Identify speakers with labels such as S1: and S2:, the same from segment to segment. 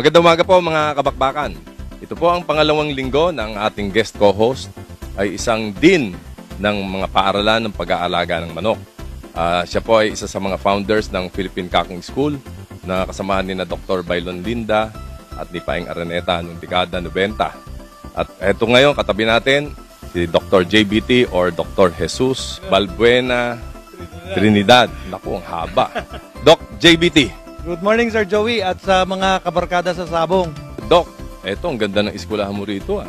S1: Magandang umaga po mga kabakbakan. Ito po ang pangalawang linggo ng ating guest co-host ay isang dean ng mga paaralan ng pag-aalaga ng manok. Siya po ay isa sa mga founders ng Philippine Cocking School na kasamahan ni na Dr. Bailon Linda at ni Paeng Araneta noong dekada 90. At eto ngayon katabi natin si Dr. JBT or Dr. Jesus Balbuena Trinidad. Naku, ang haba. Doc JBT.
S2: Good morning, Sir Joey, at sa mga kabarkada sa Sabong.
S1: Doc, eto ang ganda ng eskwelahan mo rito ah.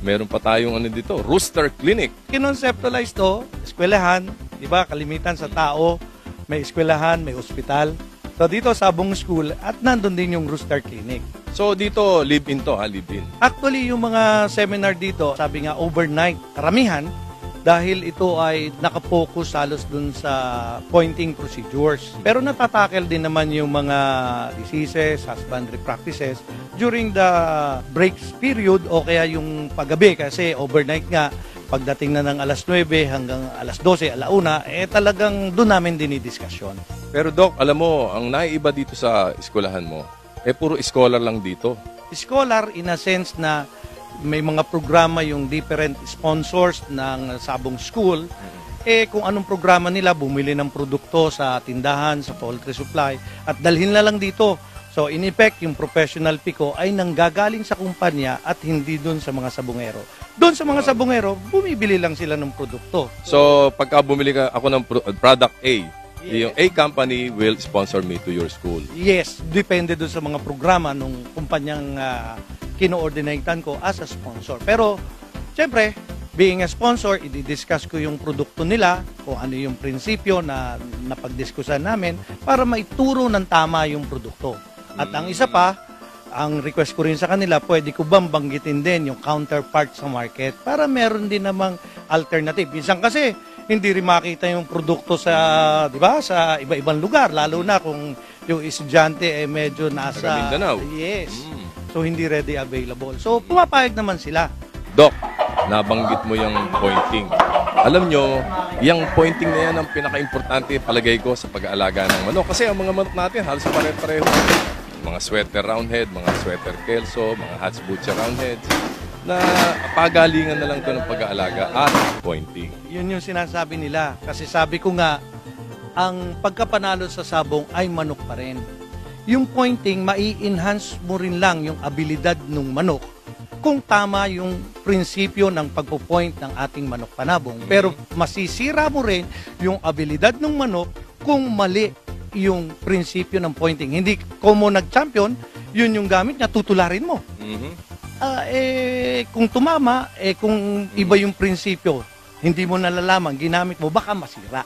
S1: Meron pa tayong dito, Rooster Clinic.
S2: Kinonceptualize to, eskwelahan, di ba, kalimitan sa tao, may eskwelahan, may ospital. So dito, Sabong School, at nandun din yung Rooster Clinic.
S1: So dito, live-in to ha, live-in.
S2: Actually, yung mga seminar dito, sabi nga overnight, karamihan, dahil ito ay nakapokus halos dun sa pointing procedures. Pero natatakel din naman yung mga diseases, husbandry practices during the breaks period o kaya yung paggabi kasi overnight nga pagdating na ng alas 9 hanggang alas 12, alauna, talagang doon namin dinidiskusyon.
S1: Pero Doc, alam mo, ang naiiba dito sa eskwelahan mo, puro scholar lang dito.
S2: Scholar in a sense na may mga programa yung different sponsors ng Sabong School. Kung anong programa nila, bumili ng produkto sa tindahan, sa poultry supply, at dalhin na lang dito. So, in effect, yung professional pico ay nanggagaling sa kumpanya at hindi doon sa mga sabungero. Doon sa mga sabungero, bumibili lang sila ng produkto.
S1: So, pagka bumili ako ng product A, yung A company will sponsor me to your school.
S2: Yes, depende doon sa mga programa ng kumpanyang kino-ordinatean ko as a sponsor. Pero, syempre, being a sponsor, i-discuss ko yung produkto nila, kung ano yung prinsipyo na napag-diskussan namin para maituro ng tama yung produkto. At ang isa pa, ang request ko rin sa kanila, pwede ko bang banggitin din yung counterpart sa market para meron din namang alternative. Minsan kasi, hindi rin makita yung produkto sa, di ba, sa iba-ibang lugar, lalo na kung yung estudyante medyo nasa
S1: Mindanao.
S2: Yes. So hindi ready available. So pumapayag naman sila.
S1: Doc, nabanggit mo yung pointing. Alam nyo, yung pointing na yan ang pinaka-importante palagay ko sa pag-aalaga ng manok. Kasi ang mga manok natin, halos pare-pareho. Mga sweater roundhead, mga sweater kelso, mga hats butcher roundheads, na pagalingan na lang ito ng pag-aalaga at pointing.
S2: Yun yung sinasabi nila. Kasi sabi ko nga, ang pagkapanalo sa sabong ay manok pa rin. Yung pointing, mai-enhance mo rin lang yung abilidad ng manok kung tama yung prinsipyo ng pagpo-point ng ating manok panabong. Pero masisira mo rin yung abilidad ng manok kung mali yung prinsipyo ng pointing. Hindi, kung mo nag-champion, yun yung gamit niya, tutularin mo. Kung tumama, kung iba yung prinsipyo, hindi mo nalalaman, ginamit mo, baka masira.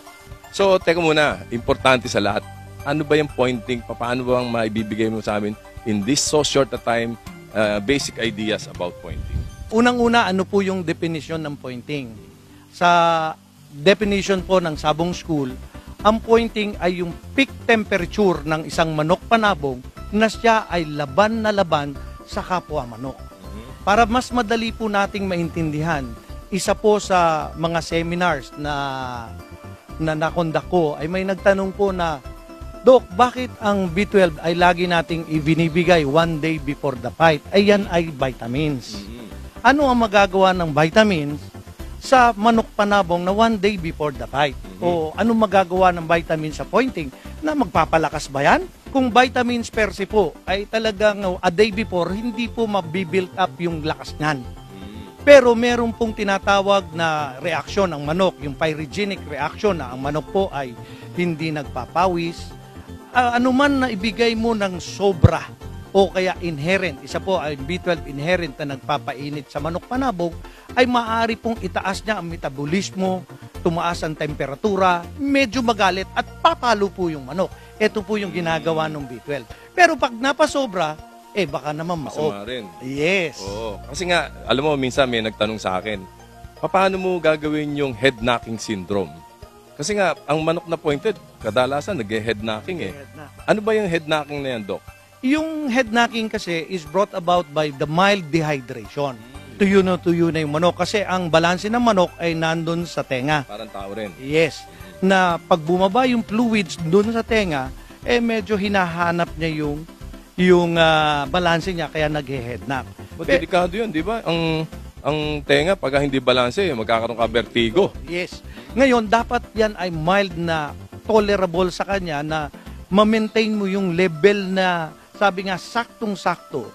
S1: So, teka muna, importante sa lahat, ano ba yung pointing? Paano bang maibibigay mo sa amin in this so short a time, basic ideas about pointing?
S2: Unang-una, ano po yung definition ng pointing? Sa definition po ng Sabong School, ang pointing ay yung peak temperature ng isang manok panabong na siya ay laban na laban sa kapwa manok. Para mas madali po nating maintindihan, isa po sa mga seminars na nakondak ko ay may nagtanong po na, Dok, bakit ang B12 ay lagi nating ibinibigay 1 day before the fight? Ay yan ay vitamins. Ano ang magagawa ng vitamins sa manok panabong na 1 day before the fight? O ano magagawa ng vitamins sa pointing na magpapalakas ba yan? Kung vitamins per se po ay talagang a day before, hindi po mabibuild up yung lakas niyan. Pero meron pong tinatawag na reaksyon ng manok, yung pyrogenic reaction na ang manok po ay hindi nagpapawis. Ano man na ibigay mo ng sobra o kaya inherent, isa po ay B12 inherent na nagpapainit sa manok panabong, ay maaari pong itaas niya ang metabolismo, tumaas ang temperatura, medyo magalit at papalo po yung manok. Ito po yung ginagawa ng B12. Pero pag napasobra, baka naman
S1: Masama rin.
S2: Yes.
S1: Oo. Kasi nga, alam mo, minsan may nagtanong sa akin, paano mo gagawin yung head knocking syndrome? Kasi nga, ang manok na pointed, kadalasan nag-head knocking eh. Ano ba yung head knocking na yan, Doc?
S2: Yung head knocking kasi is brought about by the mild dehydration. Tuyo na yung manok. Kasi ang balanse ng manok ay nandun sa tenga.
S1: Parang tao rin.
S2: Yes. Na pag bumaba yung fluids doon sa tenga, medyo hinahanap niya yung yung balanse niya, kaya nag-head knock.
S1: But delikado yun, di ba? Ang tenga, pag hindi balanse, magkakaroon ka vertigo.
S2: Yes. Ngayon, dapat yan ay mild na tolerable sa kanya na ma-maintain mo yung level na, sabi nga, saktong-sakto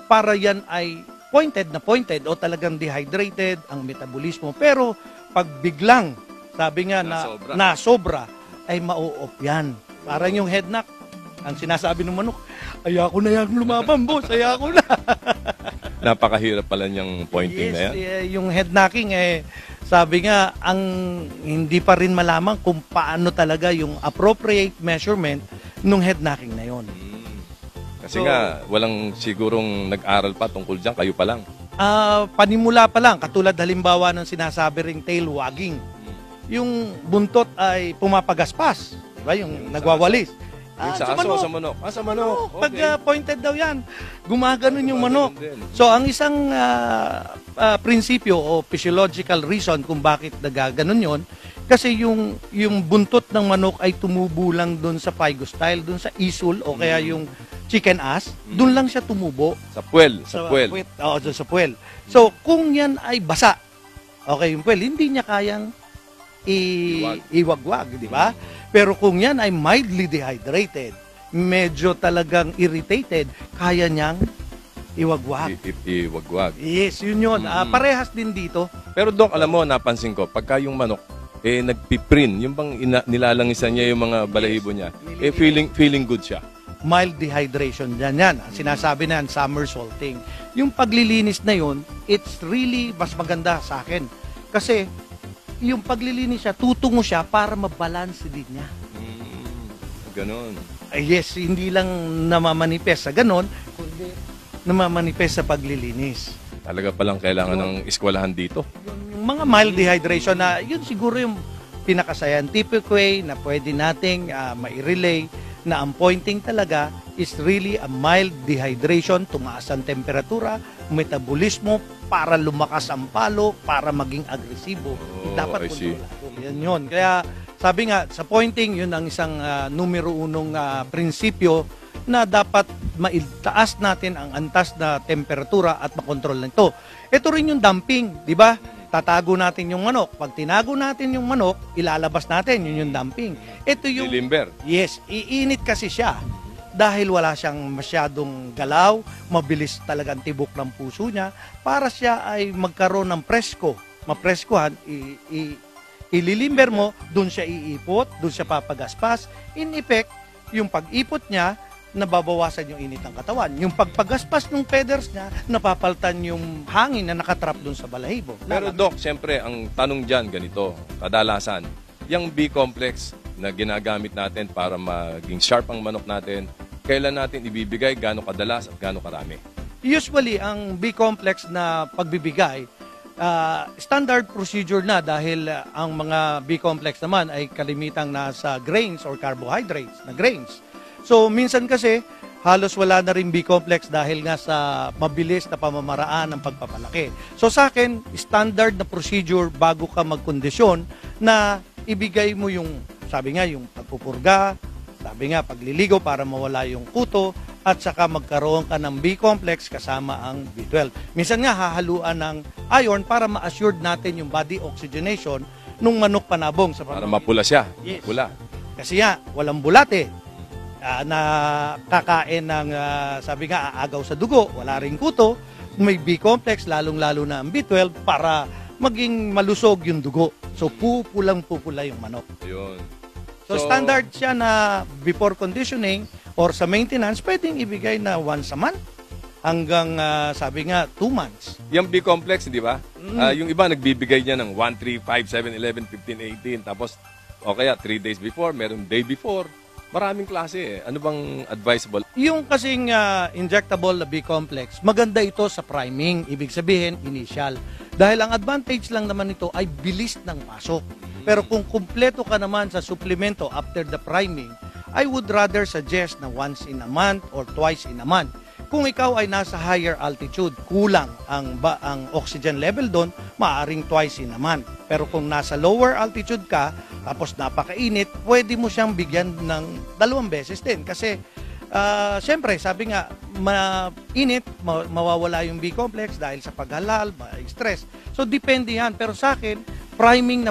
S2: para yan ay pointed o talagang dehydrated ang metabolismo. Pero pag biglang, sabi nga na sobra, ay mau-off yan. Parang yung head knock, ang sinasabi ng manok, ayako na yan lumaban, boss, ayako na.
S1: Napakahirap pala niyang pointing na yan.
S2: Yung head knocking, sabi nga, ang hindi pa rin malaman kung paano talaga yung appropriate measurement nung head knocking na yon.
S1: Kasi nga, walang sigurong nag-aral pa tungkol dyan, kayo pa lang.
S2: Panimula pa lang, katulad halimbawa ng sinasabi ring tail wagging. Yung buntot ay pumapagaspas, diba? Yung nagwawalis.
S1: Yung sa aso, sa manok. Sa manok.
S2: Pag pointed daw yan, gumaganon yung manok. So, ang isang prinsipyo o physiological reason kung bakit nagaganon yon, kasi yung buntot ng manok ay tumubo lang doon sa pygostyle, doon sa isul o kaya yung chicken ass, doon lang siya tumubo.
S1: Sa puwel. Sa puwel.
S2: Oo, doon sa puwel. So, kung yan ay basa, okay, yung puwel, hindi niya kayang iwagwag, di ba? Pero kung yan ay mildly dehydrated, medyo talagang irritated, kaya niyang iwagwag.
S1: Iwagwag.
S2: Yes, yun yun. Parehas din dito.
S1: Pero Doc, alam mo, napansin ko, pagka yung manok, nagpiprin, yung bang nilalangisan niya yung mga balahibo niya, feeling good siya.
S2: Mild dehydration yan. Sinasabi na yan, somersaulting. Yung paglilinis na yun, it's really mas maganda sa akin. Kasi, yung paglilinis siya, tutungo siya para mabalanse din niya.
S1: Ganon.
S2: Yes, hindi lang namamanifest sa ganon, kundi namamanifest sa paglilinis.
S1: Talaga palang kailangan ng eskwelahan dito.
S2: Yung mga mild dehydration na, yun siguro yung pinaka-scientific way na pwede nating mai-relay na ang pointing talaga is really a mild dehydration, tumaas ang temperatura, metabolismo, para lumakas ang palo, para maging agresibo. Dapat kontrolado. Yan yun. Kaya sabi nga, sa pointing, yun ang isang numero unong prinsipyo na dapat maitaas natin ang antas na temperatura at makontrol nito. Ito rin yung dumping, di ba? Tatago natin yung manok. Pag tinago natin yung manok, ilalabas natin, yun yung dumping. Ito yung...
S1: Lilimber.
S2: Yes, iinit kasi siya. Dahil wala siyang masyadong galaw, mabilis talagang tibok ng puso niya, para siya ay magkaroon ng presko. Mapreskohan, ililimber mo, dun siya iipot, dun siya papagaspas. In effect, yung pag-ipot niya, nababawasan yung init ng katawan. Yung pagpagaspas ng feathers niya, napapaltan yung hangin na nakatrap dun sa balahibo.
S1: Pero Doc, siyempre, ang tanong dyan ganito, kadalasan, yung B-complex na ginagamit natin para maging sharp ang manok natin, kailan natin ibibigay, gaano kadalas at gaano karami?
S2: Usually, ang B-complex na pagbibigay, standard procedure na dahil ang mga B-complex naman ay kalimitang nasa grains or carbohydrates na grains. So, minsan kasi, halos wala na rin B-complex dahil nga sa mabilis na pamamaraan ng pagpapalaki. So, sa akin, standard na procedure bago ka magkondisyon na ibigay mo yung, sabi nga, yung pagpupurga, sabi nga, pagliligo para mawala yung kuto, at saka magkaroon ka ng B-complex kasama ang B12. Minsan nga, hahaluan ng iron para ma-assured natin yung body oxygenation nung manok panabong.
S1: Para mapula siya.
S2: Yes.
S1: Pula.
S2: Kasi nga, walang bulate. Na kakain ng, sabi nga, aagaw sa dugo, wala ring kuto, may B-complex, lalong-lalo na ang B12 para maging malusog yung dugo. So, pupulang-pupula yung manok.
S1: Yun.
S2: So, standard siya na before conditioning or sa maintenance, pwedeng ibigay na once a month hanggang, sabi nga, 2 months.
S1: Yung B-complex, di ba? Yung iba nagbibigay niya ng 1, 3, 5, 7, 11, 15, 18, tapos, o kaya 3 days before, meron day before. Maraming klase eh. Ano bang advisable? Yung
S2: kasing injectable na B-complex, maganda ito sa priming, ibig sabihin, initial. Dahil ang advantage lang naman ito ay bilis ng pasok. Pero kung kumpleto ka naman sa suplemento after the priming, I would rather suggest na once in a month or twice in a month. Kung ikaw ay nasa higher altitude, kulang ang oxygen level doon, maaaring twice in a month. Pero kung nasa lower altitude ka, tapos napakainit, pwede mo siyang bigyan ng 2 beses din. Kasi Siyempre, sabi nga, mainit, mawawala yung B-complex dahil sa paghalal, stress. So, depende yan. Pero sa akin, priming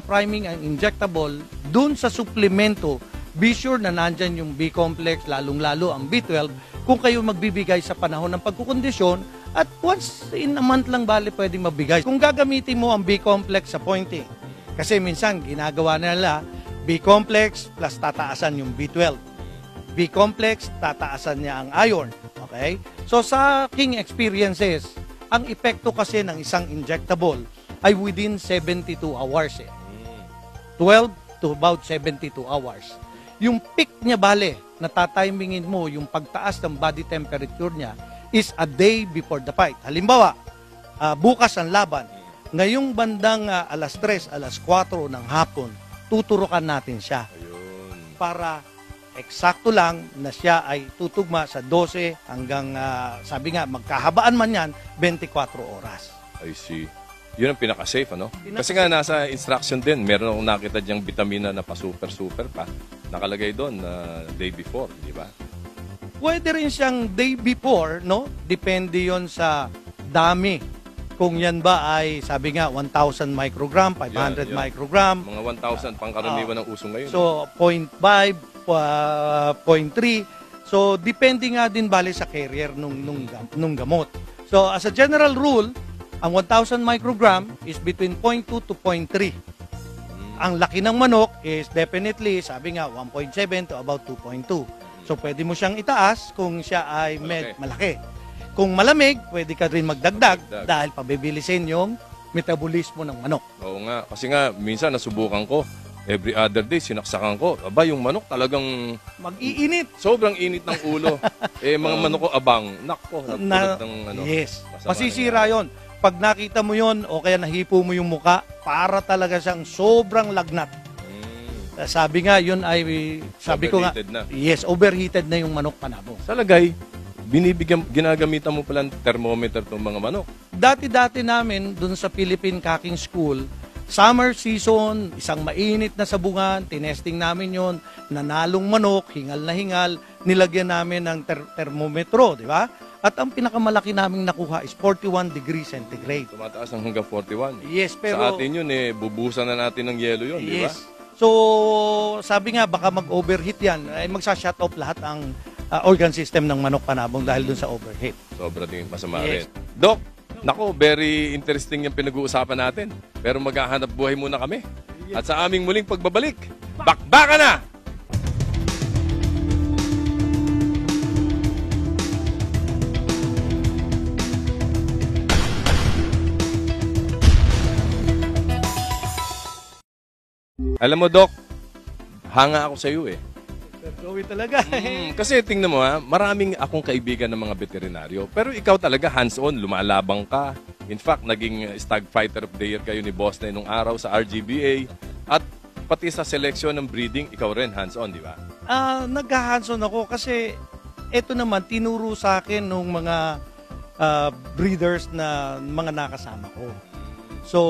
S2: ang injectable dun sa suplemento. Be sure na nandyan yung B-complex, lalong-lalo ang B12, kung kayo magbibigay sa panahon ng pagkukondisyon at once in a month lang bali pwedeng mabigay. Kung gagamitin mo ang B-complex sa pointing, kasi minsan ginagawa nila B-complex plus tataasan yung B12. B-complex, tataasan niya ang iron. Okay? So sa aking experiences, ang epekto kasi ng isang injectable ay within 72 hours. 12 to about 72 hours. Yung peak niya bale, natatimingin mo yung pagtaas ng body temperature niya is a day before the fight. Halimbawa, bukas ang laban. Ngayong bandang alas 3, alas 4 ng hapon, tuturukan natin siya.
S1: Ayun.
S2: Para eksakto lang na siya ay tutugma sa 12 hanggang, sabi nga, magkahabaan man yan, 24 oras.
S1: I see. Yun ang pinaka-safe, ano? Kasi nga nasa instruction din, meron akong nakita diyang vitamina na pa-super pa. Nakalagay doon na day before, di ba?
S2: Pwede rin siyang day before, no? Depende yon sa dami. Kung yan ba ay, sabi nga, 1,000 microgram, 500
S1: Yan.
S2: microgram.
S1: Mga 1,000 pangkaraniwan ng uso ngayon.
S2: So, 0.5, 0.3. So, depende nga din bali sa carrier nung gamot. So, as a general rule, ang 1,000 microgram is between 0.2 to 0.3. Ang laki ng manok is definitely, sabi nga, 1.7 to about 2.2. So, pwede mo siyang itaas kung siya ay malaki. Kung malamig, pwede ka rin magdagdag dahil pabibilisin yung metabolismo ng manok.
S1: Oo nga. Kasi nga, minsan nasubukan ko, every other day, sinaksakan ko. Aba, yung manok talagang
S2: mag-iinit.
S1: Sobrang init ng ulo. Mga manok ko abang. Nakko, nagpulot ng ano.
S2: Yes.
S1: Masama
S2: Masisira yon. Pag nakita mo yon o kaya nahipo mo yung muka, para talaga siyang sobrang lagnat. Sabi nga, yun ay, sabi ko nga,
S1: Overheated na.
S2: yes, overheated na yung manok panabong.
S1: Sa lagay, ginagamitan mo palang thermometer itong mga manok.
S2: Dati-dati namin, dun sa Philippine Cooking School, summer season, isang mainit na sabungan, tinesting namin yon, nanalong manok, hingal na hingal, nilagyan namin ng thermometro, di ba? At ang pinakamalaki naming nakuha is 41 degrees centigrade.
S1: Tumataas ng hanggang 41.
S2: Yes, pero...
S1: Sa atin yun, bubusan na natin ng yelo yun, di ba?
S2: Yes. So, sabi nga, baka mag-overheat yan, ay magsa-shut off lahat ang organ system ng manok panabong dahil dun sa overheat.
S1: Sobra din, masama
S2: Yes.
S1: rin. Doc, nako, very interesting yung pinag-uusapan natin. Pero maghahanap buhay muna kami. At sa aming muling pagbabalik, bakbaka na! Alam mo, Doc, hanga ako sa iyo eh.
S2: Joey talaga.
S1: Kasi tingnan mo maraming akong kaibigan ng mga veterinaryo. Pero ikaw talaga hands-on, lumalabang ka. In fact, naging Stag Fighter of the Year kayo ni Boss na nung araw sa RGBA. At pati sa selection ng breeding, ikaw rin hands-on, di ba?
S2: Nagka-hands-on ako kasi ito naman, tinuro sa akin nung mga breeders na mga nakasama ko. So,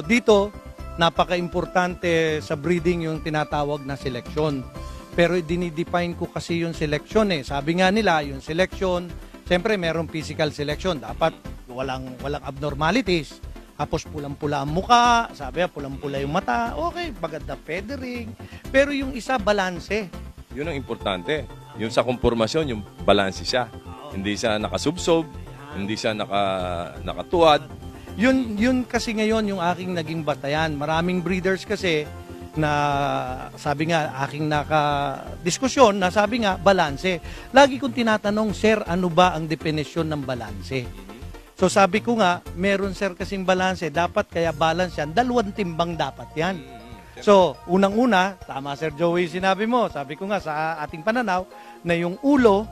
S2: dito, napaka-importante sa breeding yung tinatawag na selection. Pero dinidefine ko kasi yung selection eh. Sabi nga nila, yung selection, siyempre merong physical selection. Dapat walang abnormalities. Tapos pulang-pula ang muka, sabi pulang-pula yung mata. Okay, maganda feathering. Pero yung isa, balanse.
S1: Yun ang importante. Yung sa konformasyon, yung balanse siya. Hindi siya nakasubsob, hindi siya nakatuwad.
S2: Yun kasi ngayon yung aking naging batayan. Maraming breeders kasi na sabi nga aking naka-diskusyon na sabi nga balanse. Lagi kong tinatanong, sir, ano ba ang definisyon ng balanse? So sabi ko nga, meron sir kasing balanse, dapat kaya balance yan, 2 timbang dapat yan. So, unang-una, tama Sir Joey sinabi mo, sabi ko nga sa ating pananaw, na yung ulo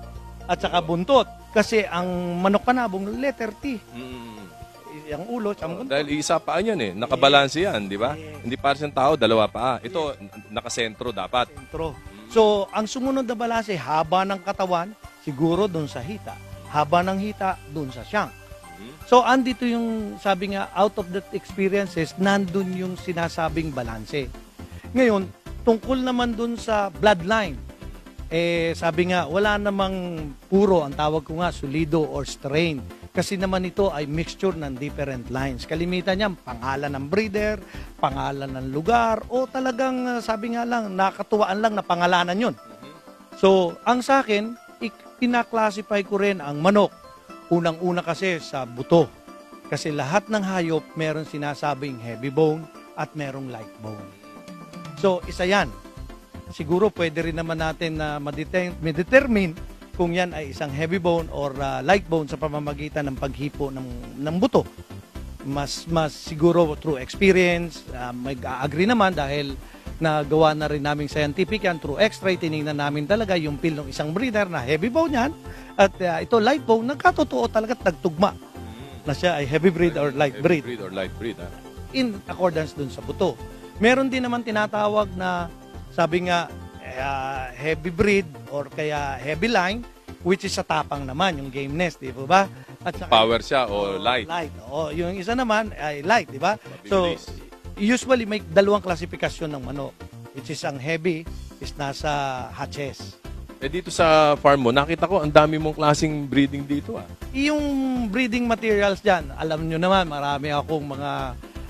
S2: at saka buntot. Kasi ang manok panabong, letter T. Ang ulo, buntot.
S1: Dahil isa paa yan nakabalanse yan, di ba? Hindi para sa tao, 2 paa. Ito, nakasentro dapat.
S2: Sentro. So, ang sumunod na balanse, haba ng katawan, siguro doon sa hita. Haba ng hita, doon sa siyang. So, andito yung, sabi nga, out of that experiences, nandun yung sinasabing balanse. Ngayon, tungkol naman dun sa bloodline. sabi nga, wala namang puro, ang tawag ko nga, solido or strain. Kasi naman ito ay mixture ng different lines. Kalimitan niya, pangalan ng breeder, pangalan ng lugar, o talagang, sabi nga lang, nakatuwaan lang na pangalanan yun. So, ang sa akin, pinaklasify ko rin ang manok. Unang-una kasi sa buto. Kasi lahat ng hayop meron sinasabing heavy bone at merong light bone. So, isa yan. Siguro pwede rin naman natin na ma-determine kung yan ay isang heavy bone or light bone sa pamamagitan ng paghipo ng buto. Mas siguro through experience, mag-agree naman dahil nagawa na rin namin scientific yan, through x-ray, tinignan namin talaga yung pill ng isang breeder na heavy bone yan, at ito light bone, nagkatotoo talaga nagtugma na siya ay heavy breed or light breed.
S1: Heavy breed or light breed, ha?
S2: In accordance dun sa buto. Meron din naman tinatawag na, sabi nga, heavy breed or kaya heavy line, which is sa tapang naman, yung gameness, di ba? At saka,
S1: Power siya o light?
S2: Light. O, yung isa naman ay light, di ba? So,
S1: Mabilis.
S2: usually may dalawang klasifikasyon ng manok, which is ang heavy is nasa hatches.
S1: Dito sa farm mo, nakita ko ang dami mong klaseng breeding dito, ah.
S2: Yung breeding materials dyan, alam nyo naman, marami akong mga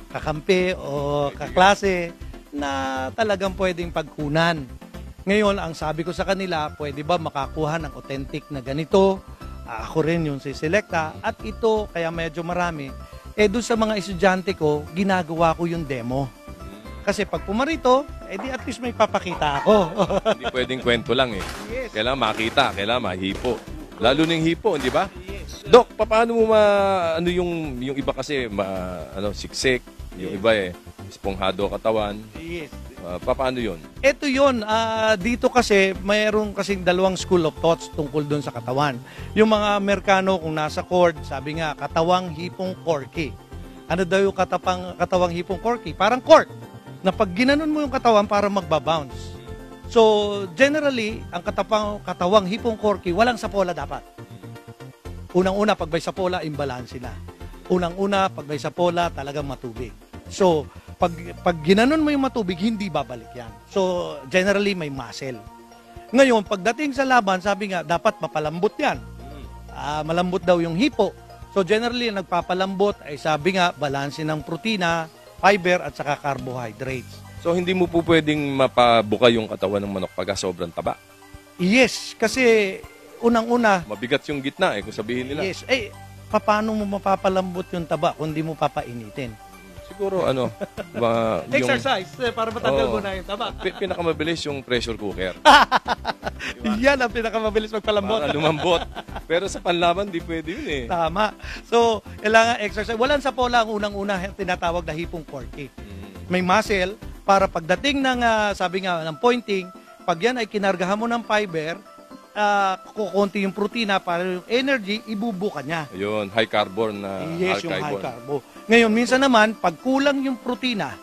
S2: kakampi o kaklase na talagang pwedeng pagkunan. Ngayon, ang sabi ko sa kanila, pwede ba makakuha ng authentic na ganito? Ako rin yung siselekta. At ito, kaya medyo marami, doon sa mga estudyante ko, ginagawa ko yung demo. Kasi pag pumarito, di at least may papakita ako.
S1: Hindi pwedeng kwento lang, eh.
S2: Yes.
S1: Kailangan makita, kailangan mahipo. Lalo ng hipo, di ba?
S2: Yes.
S1: Dok, paano mo ano yung iba kasi siksik, yung iba esponghado katawan.
S2: Yes.
S1: Paano yun?
S2: Ito yun, dito kasi mayroong kasing dalawang school of thoughts tungkol doon sa katawan. Yung mga Amerikano kung nasa court, sabi nga, katawang hipong corky. Ano daw yung katawang hipong corky? Parang court, na pag ginanon mo yung katawan para magbabounce. So, generally, ang katawang hipong corky, walang sapola dapat. Unang-una, pag may sapola, imbalance sila. Unang-una, pag may sapola, talagang matubig. So, pag ginanon mo yung matubig, hindi babalik yan. So, generally, may muscle. Ngayon, pagdating sa laban, sabi nga, dapat mapalambot yan. Malambot daw yung hipo. So, generally, nagpapalambot ay sabi nga, balanse ng protina, fiber, at saka carbohydrates.
S1: So, hindi mo po pwedeng mapabuka yung katawan ng manok pagka sobrang taba.
S2: Yes, kasi unang-una,
S1: Mabigat yung gitna, kung sabihin nila.
S2: yes, paano mo mapapalambot yung taba kung di mo papainitin?
S1: Siguro,
S2: Exercise, para matanggal
S1: Oo.
S2: mo na yung taba.
S1: Pinakamabilis yung pressure cooker.
S2: Yan ang pinakamabilis magpalambot.
S1: Para lumambot. Pero sa panlaban, di pwede yun, eh.
S2: Tama. So, kailangan exercise. Walang sapola ang unang-una tinatawag na hipong corky. May muscle para pagdating ng, sabi nga, ng pointing, pag yan ay kinargahan mo ng fiber, kukunti yung protina para yung energy, ibubuka niya.
S1: Ayun, high carbon na
S2: Yes, yung high
S1: archival.
S2: carbo. Ngayon, minsan naman, pag kulang yung protina,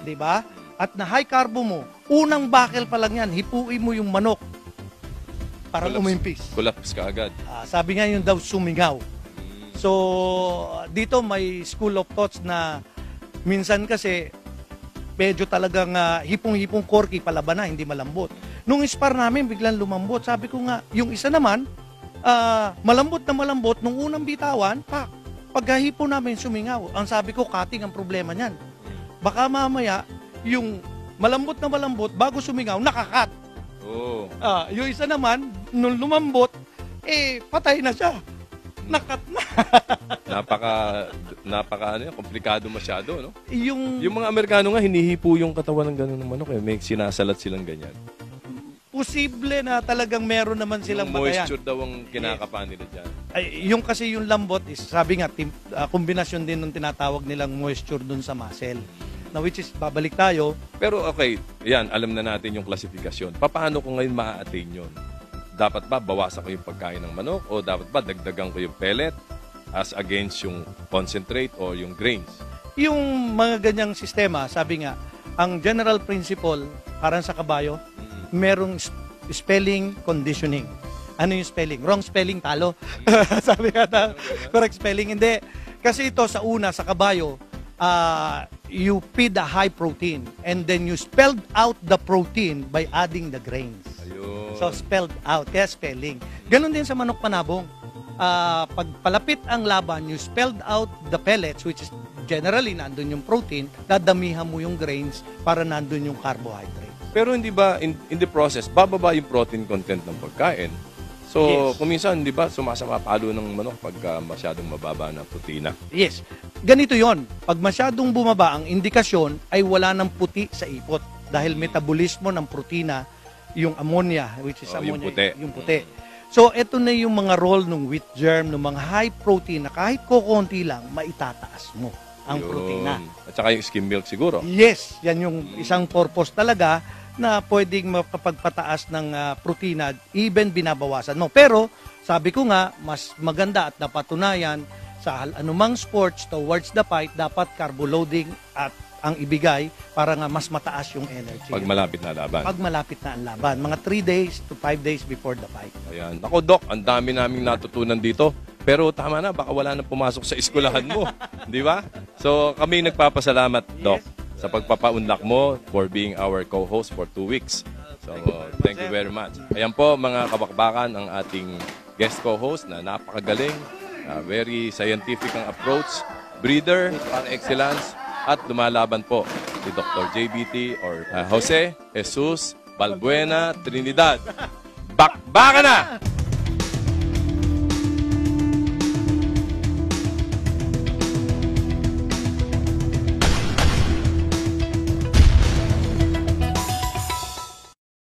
S2: di ba? At na high carbo mo, unang bakal pa lang yan, hipuin mo yung manok. Parang umimpis.
S1: Collapse ka agad.
S2: Sabi nga yun daw, sumingaw. So, dito may school of thoughts na minsan kasi medyo talagang hipong-hipong corky, palaban na, hindi malambot. Nung spar namin, biglang lumambot. Sabi ko nga, yung isa naman, malambot na malambot, nung unang bitawan, paghahipo namin sumingaw. Ang sabi ko, cutting ang problema niyan. Baka mamaya, yung malambot na malambot, bago sumingaw, nakakat.
S1: Oo.
S2: Yung isa naman, nung lumambot, patay na siya. Nakat na.
S1: Komplikado masyado, no?
S2: Yung
S1: Yung mga Amerikano nga, hinihipo yung katawan ng gano'n ng manok, eh. May sinasalat silang ganyan.
S2: posible na talagang meron naman silang
S1: Yung
S2: batayan.
S1: moisture daw ang kinakapa nila dyan.
S2: Yung kasi yung lambot is, sabi nga, kombinasyon din ng tinatawag nilang moisture dun sa muscle. Na which is, babalik tayo.
S1: Pero okay, yan, alam na natin yung klasifikasyon. Paano ko ngayon ma-attain yun? Dapat ba bawasan ko yung pagkain ng manok o dapat ba dagdagan ko yung pellet as against yung concentrate o yung grains?
S2: Yung mga ganyang sistema, sabi nga, ang general principle, parang sa kabayo, merong spelling conditioning. Ano yung spelling? Wrong spelling, talo. Sabi nga na, correct spelling, hindi. Kasi ito sa una, sa kabayo, you feed a high protein and then you spelled out the protein by adding the grains.
S1: Ayun.
S2: So, spelled out. Kaya spelling. Ganon din sa manok panabong. Pag palapit ang laban, you spelled out the pellets, which is generally nandun yung protein, dadamihan mo yung grains para nandun yung carbohydrate.
S1: Pero hindi ba, in the process, bababa yung protein content ng pagkain? So,
S2: Yes.
S1: kung minsan, di ba, sumasama palo ng manok pagka masyadong mababa na protina.
S2: Yes. Ganito yon. Pag masyadong bumaba, ang indikasyon ay wala ng puti sa ipot. Dahil metabolismo ng protina, yung ammonia, which is
S1: Yung
S2: ammonia,
S1: puti.
S2: yung puti. So, ito na yung mga role ng wheat germ, ng mga high protein na kahit kukunti lang, maitataas mo ang
S1: Yun.
S2: protina.
S1: At saka yung skim milk siguro.
S2: Yes, yan yung isang purpose talaga na pwedeng makapagpataas ng protina, even binabawasan mo. Pero, sabi ko nga, mas maganda at napatunayan sa anumang sports towards the fight, dapat carbo loading at ang ibigay para nga mas mataas yung energy.
S1: Pag malapit na laban.
S2: Pag malapit na ang laban. Mga 3 days to 5 days before the fight.
S1: Ayan. Ako, Doc, ang dami naming natutunan dito. Pero tama na, baka wala na pumasok sa eskwelahan mo. Di ba? So, kami nagpapasalamat, Doc, sa pagpapaunlak mo for being our co-host for 2 weeks. So, thank you very much. Ayan po, mga kabakbakan, ang ating guest co-host na napakagaling, very scientific ang approach, breeder par excellence, at lumalaban po si Dr. JBT or Jose Jesus Balbuena Trinidad. Bakbakan na!